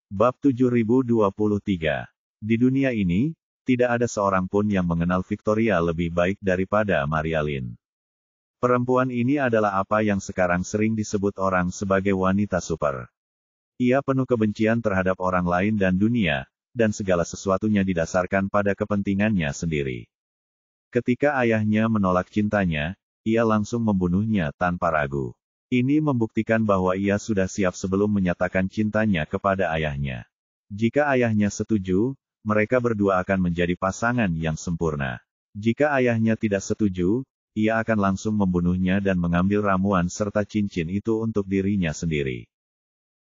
Bab 7023. Di dunia ini, tidak ada seorang pun yang mengenal Victoria lebih baik daripada Maria Lynn. Perempuan ini adalah apa yang sekarang sering disebut orang sebagai wanita super. Ia penuh kebencian terhadap orang lain dan dunia, dan segala sesuatunya didasarkan pada kepentingannya sendiri. Ketika ayahnya menolak cintanya, ia langsung membunuhnya tanpa ragu. Ini membuktikan bahwa ia sudah siap sebelum menyatakan cintanya kepada ayahnya. Jika ayahnya setuju, mereka berdua akan menjadi pasangan yang sempurna. Jika ayahnya tidak setuju, ia akan langsung membunuhnya dan mengambil ramuan serta cincin itu untuk dirinya sendiri.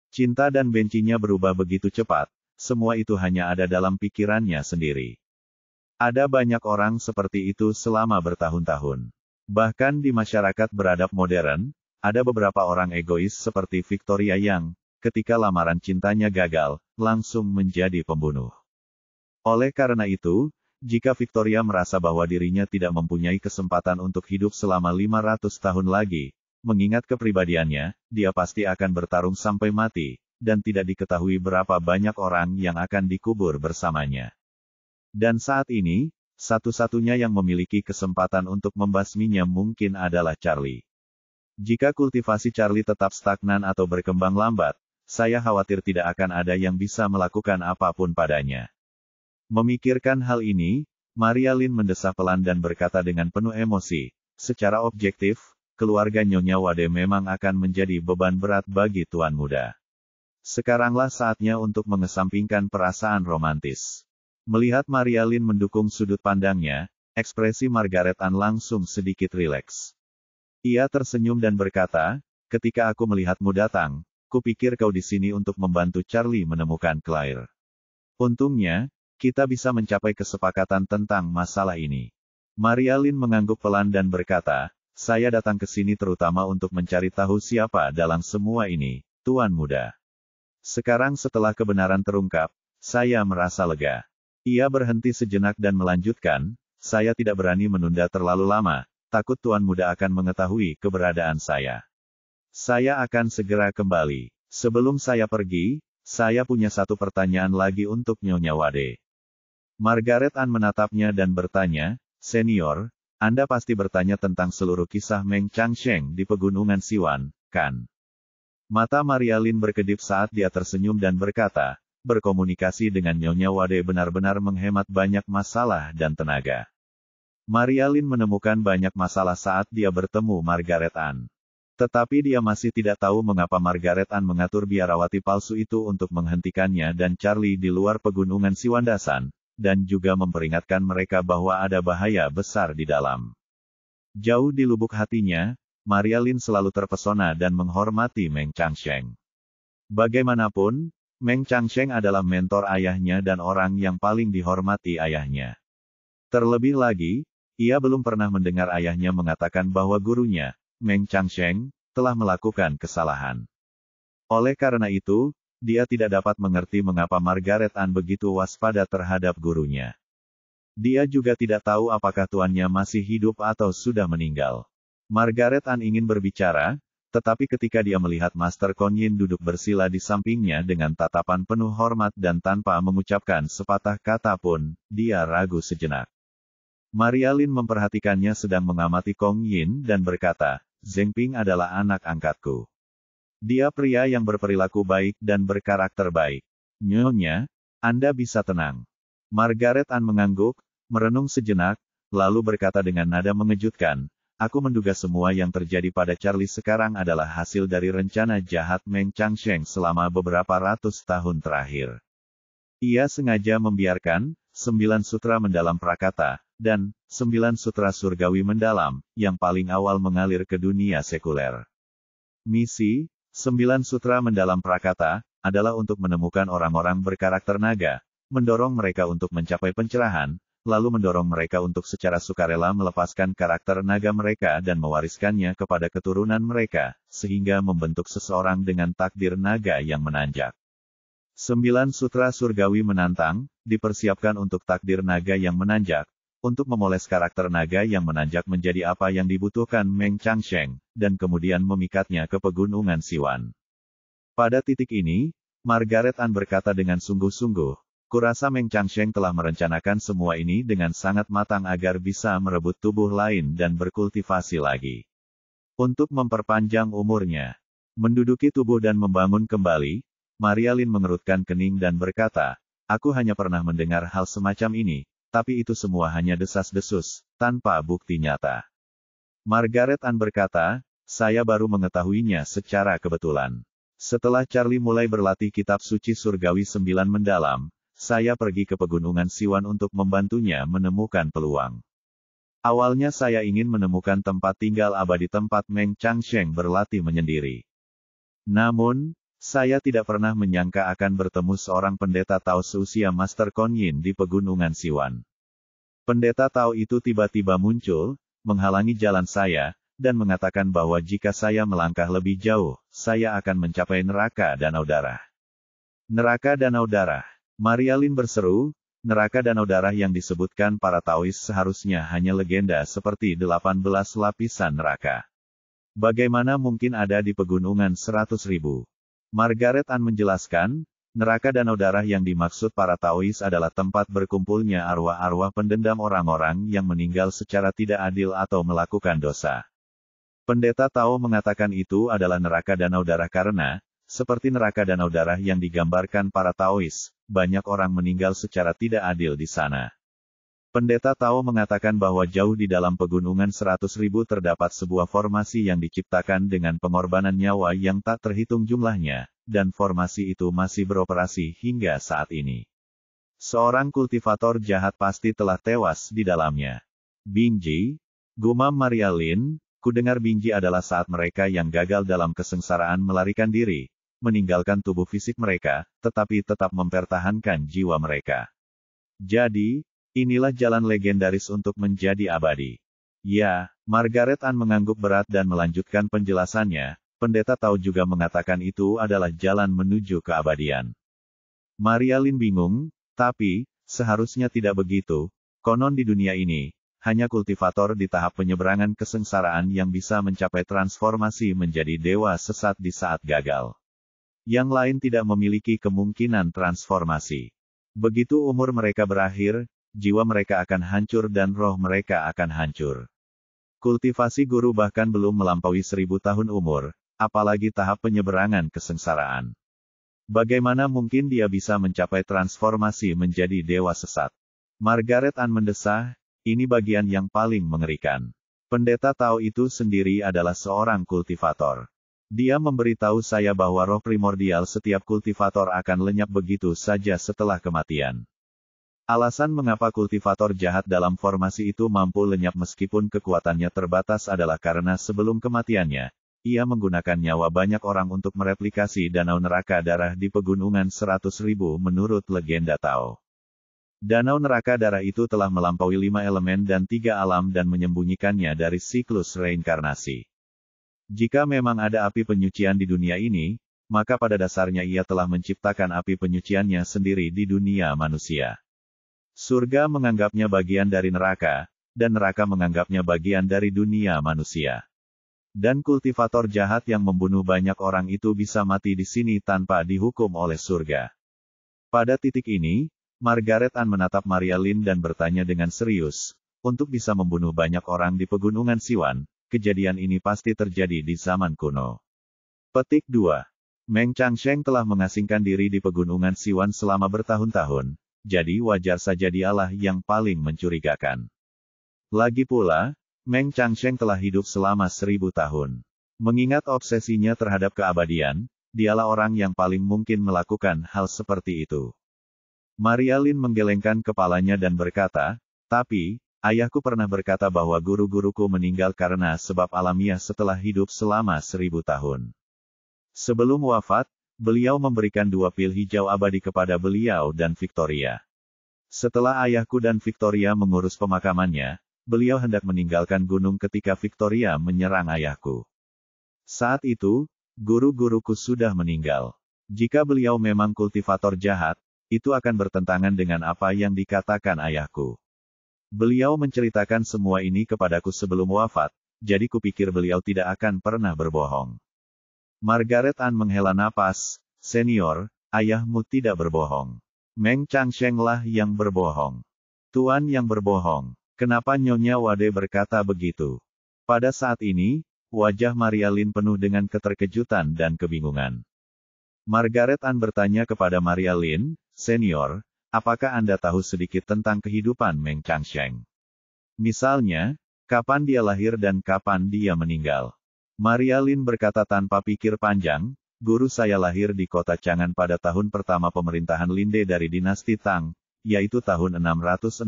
Cinta dan bencinya berubah begitu cepat, semua itu hanya ada dalam pikirannya sendiri. Ada banyak orang seperti itu selama bertahun-tahun. Bahkan di masyarakat beradab modern, ada beberapa orang egois seperti Victoria yang, ketika lamaran cintanya gagal, langsung menjadi pembunuh. Oleh karena itu, jika Victoria merasa bahwa dirinya tidak mempunyai kesempatan untuk hidup selama 500 tahun lagi, mengingat kepribadiannya, dia pasti akan bertarung sampai mati, dan tidak diketahui berapa banyak orang yang akan dikubur bersamanya. Dan saat ini, satu-satunya yang memiliki kesempatan untuk membasminya mungkin adalah Charlie. Jika kultivasi Charlie tetap stagnan atau berkembang lambat, saya khawatir tidak akan ada yang bisa melakukan apapun padanya. Memikirkan hal ini, Maria Lynn mendesah pelan dan berkata dengan penuh emosi, secara objektif, keluarga Nyonya Wade memang akan menjadi beban berat bagi Tuan Muda. Sekaranglah saatnya untuk mengesampingkan perasaan romantis. Melihat Maria Lynn mendukung sudut pandangnya, ekspresi Margaret Ann langsung sedikit rileks. Ia tersenyum dan berkata, ketika aku melihatmu datang, kupikir kau di sini untuk membantu Charlie menemukan Claire. Untungnya, kita bisa mencapai kesepakatan tentang masalah ini. Maria Lynn mengangguk pelan dan berkata, saya datang ke sini terutama untuk mencari tahu siapa dalam semua ini, Tuan Muda. Sekarang setelah kebenaran terungkap, saya merasa lega. Ia berhenti sejenak dan melanjutkan, saya tidak berani menunda terlalu lama, takut Tuan Muda akan mengetahui keberadaan saya. Saya akan segera kembali. Sebelum saya pergi, saya punya satu pertanyaan lagi untuk Nyonya Wade. Margaret Ann menatapnya dan bertanya, Senior, Anda pasti bertanya tentang seluruh kisah Meng Changsheng di Pegunungan Siwan, kan? Mata Maria Lynn berkedip saat dia tersenyum dan berkata, berkomunikasi dengan Nyonya Wade benar-benar menghemat banyak masalah dan tenaga. Maria Lynn menemukan banyak masalah saat dia bertemu Margaret Ann. Tetapi dia masih tidak tahu mengapa Margaret Ann mengatur biarawati palsu itu untuk menghentikannya dan Charlie di luar Pegunungan Siwandasan, dan juga memperingatkan mereka bahwa ada bahaya besar di dalam. Jauh di lubuk hatinya, Maria Lynn selalu terpesona dan menghormati Meng Changsheng. Bagaimanapun, Meng Changsheng adalah mentor ayahnya dan orang yang paling dihormati ayahnya. Terlebih lagi, ia belum pernah mendengar ayahnya mengatakan bahwa gurunya, Meng Changsheng, telah melakukan kesalahan. Oleh karena itu, dia tidak dapat mengerti mengapa Margaret Ann begitu waspada terhadap gurunya. Dia juga tidak tahu apakah tuannya masih hidup atau sudah meninggal. Margaret Ann ingin berbicara, tetapi ketika dia melihat Master Kuan Yin duduk bersila di sampingnya dengan tatapan penuh hormat dan tanpa mengucapkan sepatah kata pun, dia ragu sejenak. Maria Lynn memperhatikannya sedang mengamati Kong Yin dan berkata, Zheng Ping adalah anak angkatku. Dia pria yang berperilaku baik dan berkarakter baik. Nyonya, Anda bisa tenang. Margaret Ann mengangguk, merenung sejenak, lalu berkata dengan nada mengejutkan, aku menduga semua yang terjadi pada Charlie sekarang adalah hasil dari rencana jahat Meng Changsheng selama beberapa ratus tahun terakhir. Ia sengaja membiarkan 9 sutra mendalam prakata, dan 9 sutra surgawi mendalam, yang paling awal mengalir ke dunia sekuler. Misi 9 sutra mendalam prakata adalah untuk menemukan orang-orang berkarakter naga, mendorong mereka untuk mencapai pencerahan, lalu mendorong mereka untuk secara sukarela melepaskan karakter naga mereka dan mewariskannya kepada keturunan mereka, sehingga membentuk seseorang dengan takdir naga yang menanjak. 9 sutra surgawi menantang, dipersiapkan untuk takdir naga yang menanjak, untuk memoles karakter naga yang menanjak menjadi apa yang dibutuhkan Meng Changsheng, dan kemudian memikatnya ke Pegunungan Siwan. Pada titik ini, Margaret Ann berkata dengan sungguh-sungguh, kurasa Meng Changsheng telah merencanakan semua ini dengan sangat matang agar bisa merebut tubuh lain dan berkultivasi lagi. Untuk memperpanjang umurnya, menduduki tubuh dan membangun kembali, Maria Lin mengerutkan kening dan berkata, aku hanya pernah mendengar hal semacam ini, tapi itu semua hanya desas-desus, tanpa bukti nyata. Margaret Ann berkata, saya baru mengetahuinya secara kebetulan. Setelah Charlie mulai berlatih kitab suci surgawi 9 mendalam, saya pergi ke pegunungan Siwan untuk membantunya menemukan peluang. Awalnya saya ingin menemukan tempat tinggal abadi tempat Meng Changsheng berlatih menyendiri. Namun, saya tidak pernah menyangka akan bertemu seorang pendeta Tao seusia Master Kuan Yin di pegunungan Siwan. Pendeta Tao itu tiba-tiba muncul, menghalangi jalan saya, dan mengatakan bahwa jika saya melangkah lebih jauh, saya akan mencapai neraka Danau Darah. Neraka Danau Darah. Maria Lin berseru, neraka Danau Darah yang disebutkan para Taois seharusnya hanya legenda seperti 18 lapisan neraka. Bagaimana mungkin ada di pegunungan 100.000? Margaret Ann menjelaskan, neraka Danau Darah yang dimaksud para Taois adalah tempat berkumpulnya arwah-arwah pendendam orang-orang yang meninggal secara tidak adil atau melakukan dosa. Pendeta Tao mengatakan itu adalah neraka Danau Darah karena, seperti neraka Danau Darah yang digambarkan para Taois, banyak orang meninggal secara tidak adil di sana. Pendeta Tao mengatakan bahwa jauh di dalam pegunungan 100.000 terdapat sebuah formasi yang diciptakan dengan pengorbanan nyawa yang tak terhitung jumlahnya, dan formasi itu masih beroperasi hingga saat ini. Seorang kultivator jahat pasti telah tewas di dalamnya. Bingji, gumam Maria Lin, kudengar Bingji adalah saat mereka yang gagal dalam kesengsaraan melarikan diri, meninggalkan tubuh fisik mereka, tetapi tetap mempertahankan jiwa mereka. Jadi, inilah jalan legendaris untuk menjadi abadi. Ya, Margaret Ann mengangguk berat dan melanjutkan penjelasannya, pendeta Tao juga mengatakan itu adalah jalan menuju keabadian. Maria Lin bingung, tapi, seharusnya tidak begitu, konon di dunia ini, hanya kultivator di tahap penyeberangan kesengsaraan yang bisa mencapai transformasi menjadi dewa sesat di saat gagal. Yang lain tidak memiliki kemungkinan transformasi. Begitu umur mereka berakhir, jiwa mereka akan hancur dan roh mereka akan hancur. Kultivasi guru bahkan belum melampaui 1000 tahun umur, apalagi tahap penyeberangan kesengsaraan. Bagaimana mungkin dia bisa mencapai transformasi menjadi dewa sesat? Margaret Ann mendesah, ini bagian yang paling mengerikan. Pendeta Tao itu sendiri adalah seorang kultivator. Dia memberitahu saya bahwa roh primordial setiap kultivator akan lenyap begitu saja setelah kematian. Alasan mengapa kultivator jahat dalam formasi itu mampu lenyap meskipun kekuatannya terbatas adalah karena sebelum kematiannya, ia menggunakan nyawa banyak orang untuk mereplikasi danau neraka darah di pegunungan 100.000 menurut legenda Tao. Danau neraka darah itu telah melampaui 5 elemen dan 3 alam dan menyembunyikannya dari siklus reinkarnasi. Jika memang ada api penyucian di dunia ini, maka pada dasarnya ia telah menciptakan api penyuciannya sendiri di dunia manusia. Surga menganggapnya bagian dari neraka, dan neraka menganggapnya bagian dari dunia manusia. Dan kultivator jahat yang membunuh banyak orang itu bisa mati di sini tanpa dihukum oleh surga. Pada titik ini, Margaret Ann menatap Maria Lin dan bertanya dengan serius, untuk bisa membunuh banyak orang di pegunungan Siwan, kejadian ini pasti terjadi di zaman kuno. Petik 2. Meng Changsheng telah mengasingkan diri di pegunungan Siwan selama bertahun-tahun, jadi wajar saja dialah yang paling mencurigakan. Lagi pula, Meng Changsheng telah hidup selama 1000 tahun. Mengingat obsesinya terhadap keabadian, dialah orang yang paling mungkin melakukan hal seperti itu. Maria Lin menggelengkan kepalanya dan berkata, tapi, ayahku pernah berkata bahwa guru-guruku meninggal karena sebab alamiah setelah hidup selama 1000 tahun. Sebelum wafat, beliau memberikan 2 pil hijau abadi kepada beliau dan Victoria. Setelah ayahku dan Victoria mengurus pemakamannya, beliau hendak meninggalkan gunung ketika Victoria menyerang ayahku. Saat itu, guru-guruku sudah meninggal. Jika beliau memang kultivator jahat, itu akan bertentangan dengan apa yang dikatakan ayahku. Beliau menceritakan semua ini kepadaku sebelum wafat, jadi kupikir beliau tidak akan pernah berbohong. Margaret Ann menghela napas, senior, ayahmu tidak berbohong. Meng Changsheng lah yang berbohong. Tuan yang berbohong. Kenapa Nyonya Wade berkata begitu? Pada saat ini, wajah Maria Lin penuh dengan keterkejutan dan kebingungan. Margaret Ann bertanya kepada Maria Lin, Senior, apakah Anda tahu sedikit tentang kehidupan Meng Changsheng? Misalnya, kapan dia lahir dan kapan dia meninggal? Maria Lin berkata tanpa pikir panjang, guru saya lahir di kota Chang'an pada tahun pertama pemerintahan Linde dari dinasti Tang, yaitu tahun 664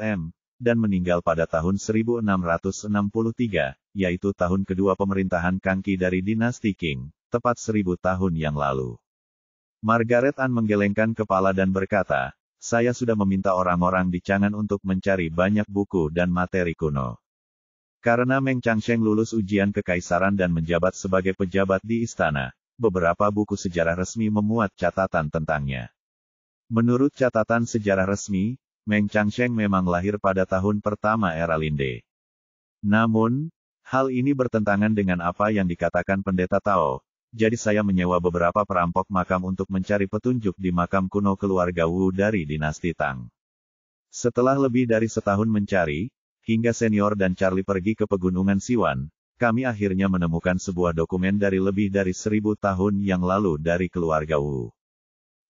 M, dan meninggal pada tahun 1663, yaitu tahun kedua pemerintahan Kangqi dari dinasti Qing, tepat 1000 tahun yang lalu. Margaret Ann menggelengkan kepala dan berkata, saya sudah meminta orang-orang di Chang'an untuk mencari banyak buku dan materi kuno. Karena Meng Changsheng lulus ujian kekaisaran dan menjabat sebagai pejabat di istana, beberapa buku sejarah resmi memuat catatan tentangnya. Menurut catatan sejarah resmi, Meng Changsheng memang lahir pada tahun pertama era Linde. Namun, hal ini bertentangan dengan apa yang dikatakan pendeta Tao, jadi saya menyewa beberapa perampok makam untuk mencari petunjuk di makam kuno keluarga Wu dari dinasti Tang. Setelah lebih dari setahun mencari, hingga Senior dan Charlie pergi ke pegunungan Siwan, kami akhirnya menemukan sebuah dokumen dari lebih dari 1000 tahun yang lalu dari keluarga Wu.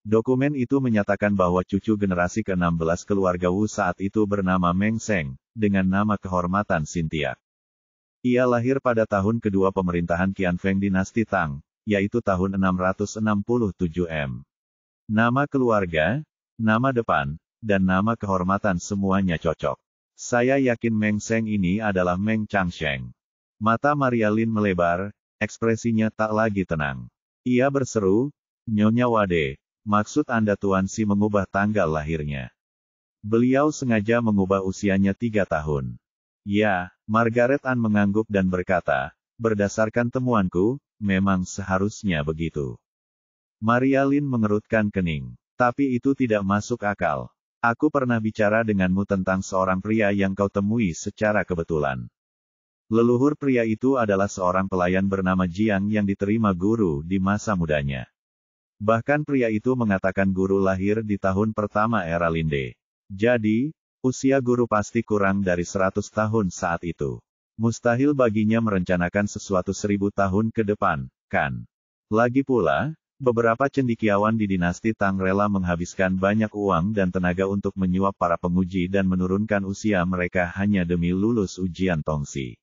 Dokumen itu menyatakan bahwa cucu generasi ke-16 keluarga Wu saat itu bernama Meng Seng, dengan nama kehormatan Xintiak. Ia lahir pada tahun kedua pemerintahan Qianfeng dinasti Tang, yaitu tahun 667 M. Nama keluarga, nama depan, dan nama kehormatan semuanya cocok. Saya yakin Meng Seng ini adalah Meng Changsheng. Mata Maria Lin melebar, ekspresinya tak lagi tenang. Ia berseru, Nyonya Wade, maksud Anda Tuan Si mengubah tanggal lahirnya. Beliau sengaja mengubah usianya 3 tahun. Ya, Margaret Ann mengangguk dan berkata, berdasarkan temuanku, memang seharusnya begitu. Maria Lin mengerutkan kening. Tapi itu tidak masuk akal. Aku pernah bicara denganmu tentang seorang pria yang kau temui secara kebetulan. Leluhur pria itu adalah seorang pelayan bernama Jiang yang diterima guru di masa mudanya. Bahkan pria itu mengatakan guru lahir di tahun pertama era Linde. Jadi, usia guru pasti kurang dari 100 tahun saat itu. Mustahil baginya merencanakan sesuatu 1000 tahun ke depan, kan? Lagi pula, beberapa cendekiawan di dinasti Tang rela menghabiskan banyak uang dan tenaga untuk menyuap para penguji dan menurunkan usia mereka hanya demi lulus ujian tongsi.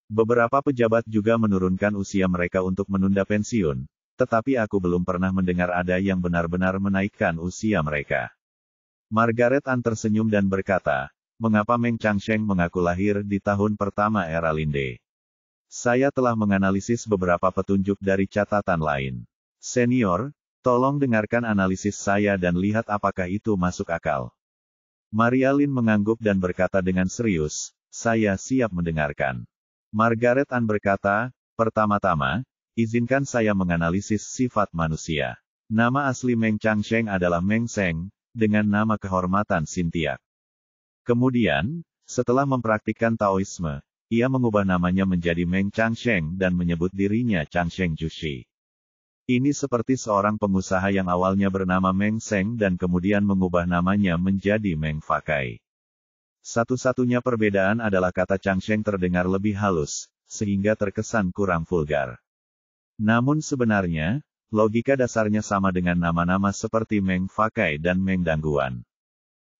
Beberapa pejabat juga menurunkan usia mereka untuk menunda pensiun, tetapi aku belum pernah mendengar ada yang benar-benar menaikkan usia mereka. Margaret Ann tersenyum dan berkata, mengapa Meng Changsheng mengaku lahir di tahun pertama era Linde? Saya telah menganalisis beberapa petunjuk dari catatan lain. Senior, tolong dengarkan analisis saya dan lihat apakah itu masuk akal. Maria Lin mengangguk dan berkata dengan serius, saya siap mendengarkan. Margaret Ann berkata, pertama-tama, izinkan saya menganalisis sifat manusia. Nama asli Meng Changsheng adalah Meng Seng, dengan nama kehormatan Xintiak. Kemudian, setelah mempraktikkan Taoisme, ia mengubah namanya menjadi Meng Changsheng dan menyebut dirinya Changsheng Jushi. Ini seperti seorang pengusaha yang awalnya bernama Meng Seng dan kemudian mengubah namanya menjadi Meng Fakai. Satu-satunya perbedaan adalah kata Changsheng terdengar lebih halus, sehingga terkesan kurang vulgar. Namun sebenarnya, logika dasarnya sama dengan nama-nama seperti Meng Fakai dan Meng Dangguan.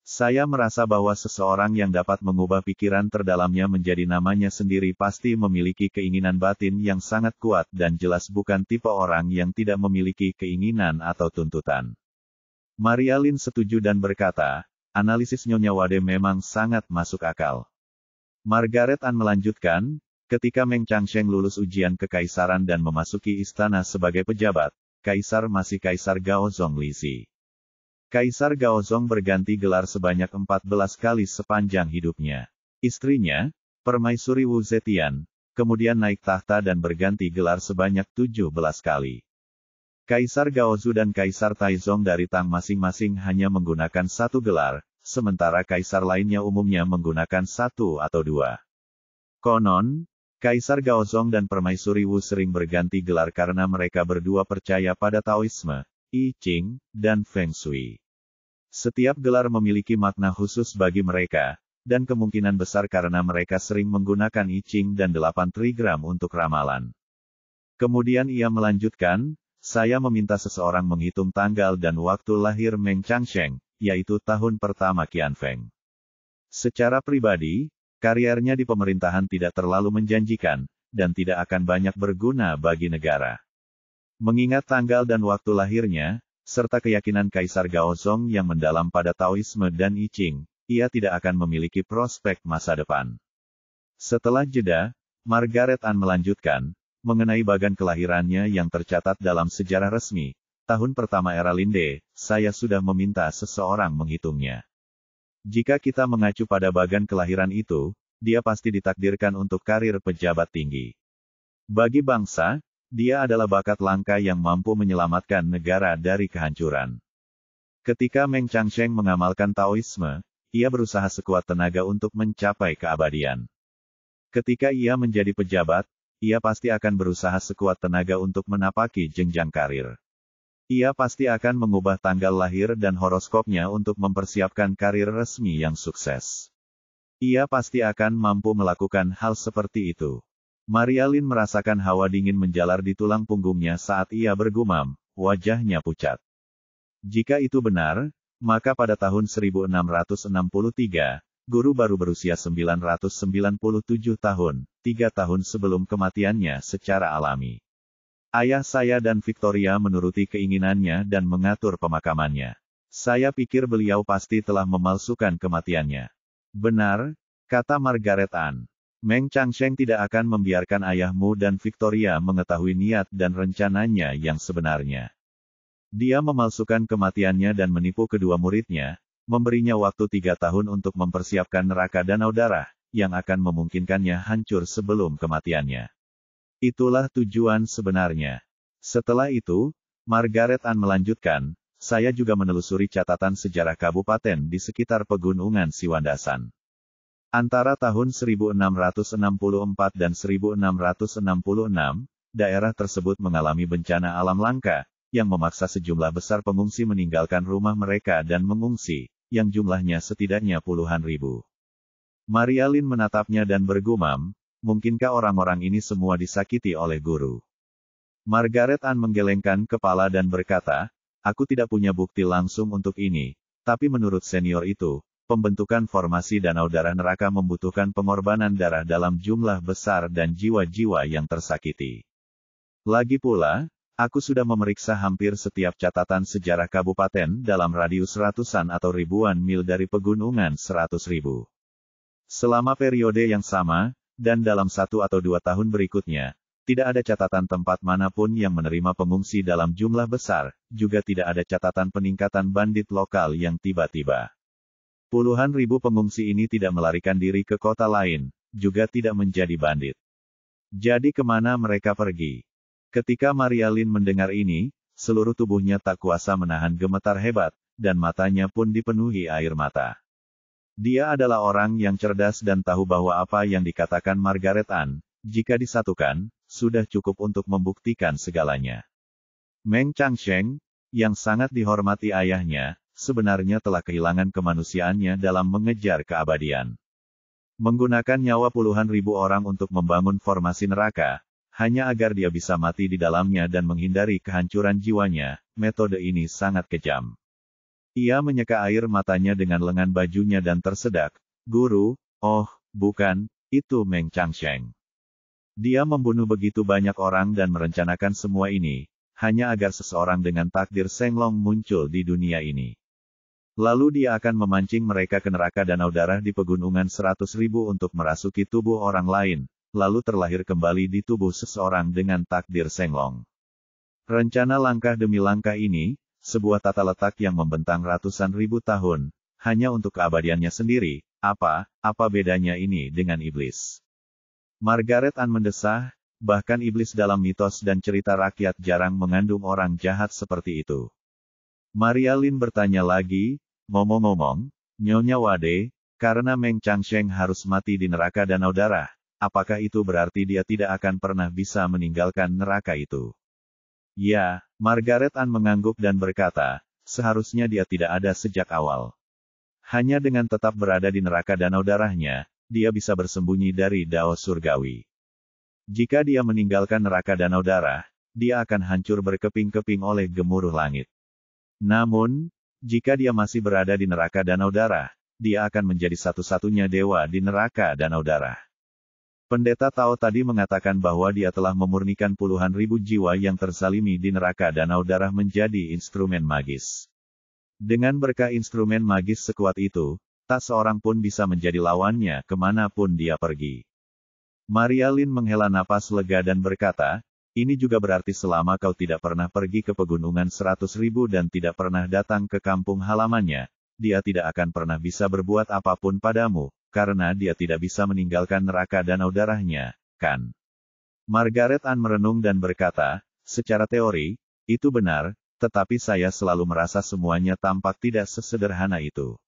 Saya merasa bahwa seseorang yang dapat mengubah pikiran terdalamnya menjadi namanya sendiri pasti memiliki keinginan batin yang sangat kuat dan jelas bukan tipe orang yang tidak memiliki keinginan atau tuntutan. Maria Lin setuju dan berkata, analisis Nyonya Wade memang sangat masuk akal. Margaret Ann melanjutkan, ketika Meng Changsheng lulus ujian kekaisaran dan memasuki istana sebagai pejabat, kaisar masih Kaisar Gaozong Lixi. Kaisar Gaozong berganti gelar sebanyak 14 kali sepanjang hidupnya. Istrinya, Permaisuri Wu Zetian, kemudian naik tahta dan berganti gelar sebanyak 17 kali. Kaisar Gaozu dan Kaisar Taizong dari Tang masing-masing hanya menggunakan satu gelar, sementara kaisar lainnya umumnya menggunakan satu atau dua. Konon, Kaisar Gaozong dan Permaisuri Wu sering berganti gelar karena mereka berdua percaya pada Taoisme, I Ching, dan Feng Shui. Setiap gelar memiliki makna khusus bagi mereka, dan kemungkinan besar karena mereka sering menggunakan I Ching dan 8 trigram untuk ramalan. Kemudian ia melanjutkan, saya meminta seseorang menghitung tanggal dan waktu lahir Meng Changsheng, yaitu tahun pertama Qianfeng. Secara pribadi, kariernya di pemerintahan tidak terlalu menjanjikan, dan tidak akan banyak berguna bagi negara. Mengingat tanggal dan waktu lahirnya, serta keyakinan Kaisar Gaozong yang mendalam pada Taoisme dan I Ching, ia tidak akan memiliki prospek masa depan. Setelah jeda, Margaret An melanjutkan, mengenai bagan kelahirannya yang tercatat dalam sejarah resmi, tahun pertama era Linde, saya sudah meminta seseorang menghitungnya. Jika kita mengacu pada bagan kelahiran itu, dia pasti ditakdirkan untuk karir pejabat tinggi. Bagi bangsa, dia adalah bakat langka yang mampu menyelamatkan negara dari kehancuran. Ketika Meng Changsheng mengamalkan Taoisme, ia berusaha sekuat tenaga untuk mencapai keabadian. Ketika ia menjadi pejabat, ia pasti akan berusaha sekuat tenaga untuk menapaki jenjang karir. Ia pasti akan mengubah tanggal lahir dan horoskopnya untuk mempersiapkan karir resmi yang sukses. Ia pasti akan mampu melakukan hal seperti itu. Maria Lin merasakan hawa dingin menjalar di tulang punggungnya saat ia bergumam, wajahnya pucat. Jika itu benar, maka pada tahun 1663, guru baru berusia 997 tahun, 3 tahun sebelum kematiannya secara alami. Ayah saya dan Victoria menuruti keinginannya dan mengatur pemakamannya. Saya pikir beliau pasti telah memalsukan kematiannya. Benar, kata Margaret An. Meng Changsheng tidak akan membiarkan ayahmu dan Victoria mengetahui niat dan rencananya yang sebenarnya. Dia memalsukan kematiannya dan menipu kedua muridnya, memberinya waktu 3 tahun untuk mempersiapkan neraka danau darah, yang akan memungkinkannya hancur sebelum kematiannya. Itulah tujuan sebenarnya. Setelah itu, Margaret An melanjutkan, saya juga menelusuri catatan sejarah kabupaten di sekitar pegunungan Siwandasan. Antara tahun 1664 dan 1666, daerah tersebut mengalami bencana alam langka, yang memaksa sejumlah besar pengungsi meninggalkan rumah mereka dan mengungsi, yang jumlahnya setidaknya puluhan ribu. Maria Lin menatapnya dan bergumam, mungkinkah orang-orang ini semua disakiti oleh guru? Margaret An menggelengkan kepala dan berkata, aku tidak punya bukti langsung untuk ini, tapi menurut senior itu, pembentukan formasi danau darah neraka membutuhkan pengorbanan darah dalam jumlah besar dan jiwa-jiwa yang tersakiti. Lagi pula, aku sudah memeriksa hampir setiap catatan sejarah kabupaten dalam radius ratusan atau ribuan mil dari pegunungan 100.000. Selama periode yang sama, dan dalam 1 atau 2 tahun berikutnya, tidak ada catatan tempat manapun yang menerima pengungsi dalam jumlah besar, juga tidak ada catatan peningkatan bandit lokal yang tiba-tiba. Puluhan ribu pengungsi ini tidak melarikan diri ke kota lain, juga tidak menjadi bandit. Jadi kemana mereka pergi? Ketika Maria Lin mendengar ini, seluruh tubuhnya tak kuasa menahan gemetar hebat, dan matanya pun dipenuhi air mata. Dia adalah orang yang cerdas dan tahu bahwa apa yang dikatakan Margaret An, jika disatukan, sudah cukup untuk membuktikan segalanya. Meng Changsheng, yang sangat dihormati ayahnya, sebenarnya telah kehilangan kemanusiaannya dalam mengejar keabadian. Menggunakan nyawa puluhan ribu orang untuk membangun formasi neraka, hanya agar dia bisa mati di dalamnya dan menghindari kehancuran jiwanya, metode ini sangat kejam. Ia menyeka air matanya dengan lengan bajunya dan tersedak, guru, oh, bukan, itu Meng Changsheng. Dia membunuh begitu banyak orang dan merencanakan semua ini, hanya agar seseorang dengan takdir Shenglong muncul di dunia ini. Lalu dia akan memancing mereka ke neraka danau darah di pegunungan 100.000 untuk merasuki tubuh orang lain, lalu terlahir kembali di tubuh seseorang dengan takdir Shenglong. Rencana langkah demi langkah ini, sebuah tata letak yang membentang ratusan ribu tahun, hanya untuk keabadiannya sendiri, apa bedanya ini dengan iblis? Margaret An mendesah, bahkan iblis dalam mitos dan cerita rakyat jarang mengandung orang jahat seperti itu. Maria Lin bertanya lagi, ngomong-ngomong, Nyonya Wade, karena Meng Changsheng harus mati di neraka danau darah, apakah itu berarti dia tidak akan pernah bisa meninggalkan neraka itu? Ya, Margaret Ann mengangguk dan berkata, seharusnya dia tidak ada sejak awal. Hanya dengan tetap berada di neraka danau darahnya, dia bisa bersembunyi dari Dao surgawi. Jika dia meninggalkan neraka danau darah, dia akan hancur berkeping-keping oleh gemuruh langit. Namun, jika dia masih berada di neraka danau darah, dia akan menjadi satu-satunya dewa di neraka danau darah. Pendeta Tao tadi mengatakan bahwa dia telah memurnikan puluhan ribu jiwa yang terzalimi di neraka danau darah menjadi instrumen magis. Dengan berkah instrumen magis sekuat itu, tak seorang pun bisa menjadi lawannya kemanapun dia pergi. Maria Lynn menghela napas lega dan berkata, ini juga berarti selama kau tidak pernah pergi ke pegunungan 100.000 dan tidak pernah datang ke kampung halamannya, dia tidak akan pernah bisa berbuat apapun padamu, karena dia tidak bisa meninggalkan neraka danau darahnya, kan? Margaret Ann merenung dan berkata, secara teori, itu benar, tetapi saya selalu merasa semuanya tampak tidak sesederhana itu.